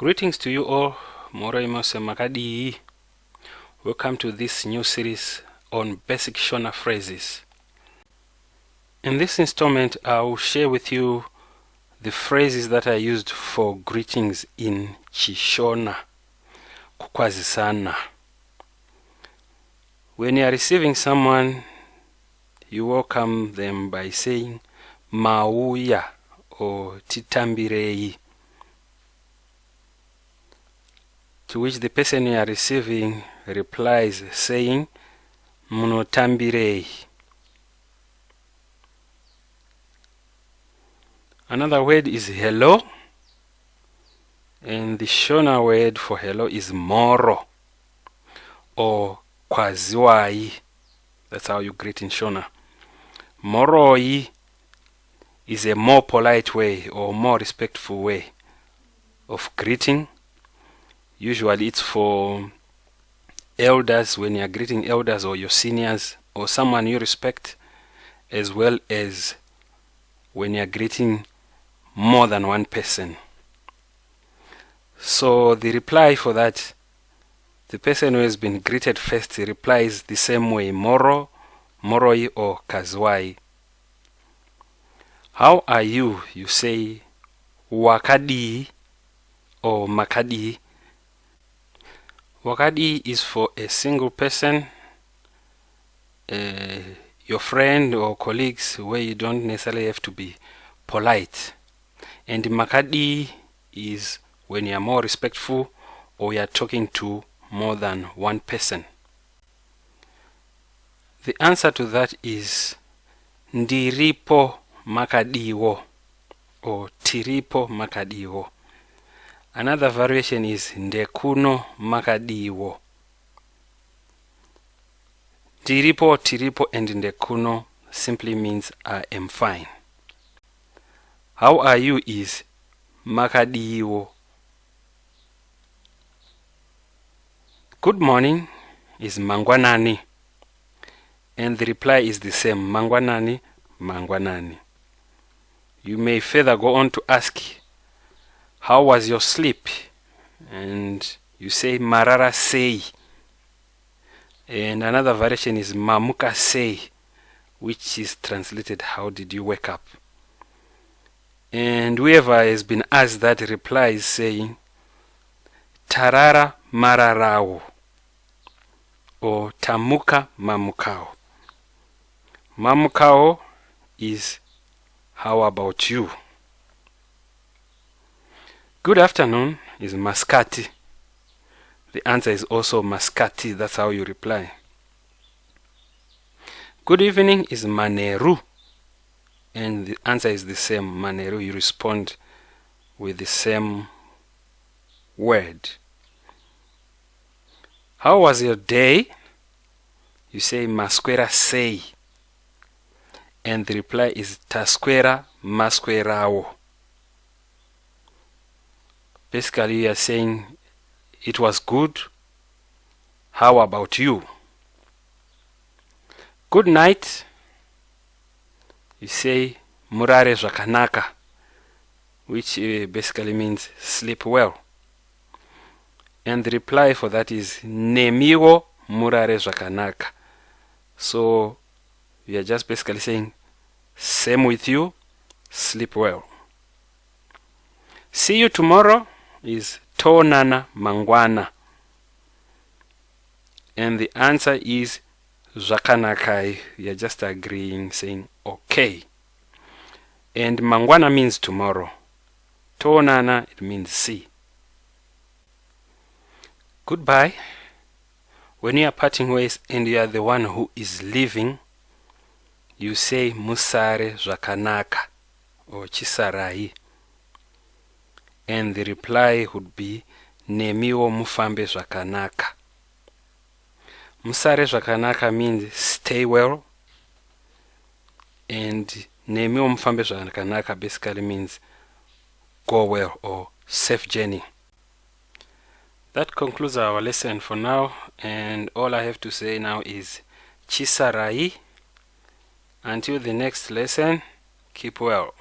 Greetings to you all. Moro imose makadii. Welcome to this new series on basic Shona phrases. In this installment, I will share with you the phrases that are used for greetings in ChiShona. Kukwazisana. When you are receiving someone, you welcome them by saying Mauya or Titambirei, to which the person you are receiving replies saying Munotambirei. Another word is hello, and the Shona word for hello is moro or kwaziwai. That's how you greet in Shona. Moroi is a more polite way or more respectful way of greeting. Usually it's for elders, when you are greeting elders or your seniors or someone you respect, as well as when you are greeting more than one person. So the reply for that, the person who has been greeted first replies the same way, moro, moroi or kazwai. How are you? You say wakadi or makadi. Wakadi is for a single person, your friend or colleagues, where you don't necessarily have to be polite. And makadi is when you are more respectful or you are talking to more than one person. The answer to that is ndiripo makadiwo or tiripo makadiwo. Another variation is ndekuno makadiwo. Tiripo, tiripo and ndekuno simply means I am fine. How are you is makadiwo. Good morning is Mangwanani, and the reply is the same, Mangwanani, Mangwanani. You may further go on to ask, how was your sleep? And you say marara sei. And another variation is mamuka sei, which is translated, how did you wake up? And whoever has been asked that replies saying tarara mararao or tamuka mamukao. Mamukao is how about you? Good afternoon is maskati. The answer is also maskati. That's how you reply. Good evening is maneru, and the answer is the same, maneru. You respond with the same word. How was your day? You say Maswera sei, and the reply is taswera maswerao. Basically, you are saying it was good. How about you? Good night. You say murare zvakanaka, which basically means sleep well. And the reply for that is nemiwo murare zvakanaka. So we are just basically saying same with you, sleep well. See you tomorrow is tonana mangwana, and the answer is zvakanaka. You are just agreeing, saying okay. And mangwana means tomorrow. Tonana, it means see. Goodbye. When you are parting ways and you are the one who is leaving, you say musare zvakanaka or Chisarai, and the reply would be nemiwo mufambe zvakanaka. Musare zvakanaka means stay well, and nemiwo mufambe zvakanaka basically means go well or safe journey. That concludes our lesson for now, and all I have to say now is Chisarai. Until the next lesson, keep well.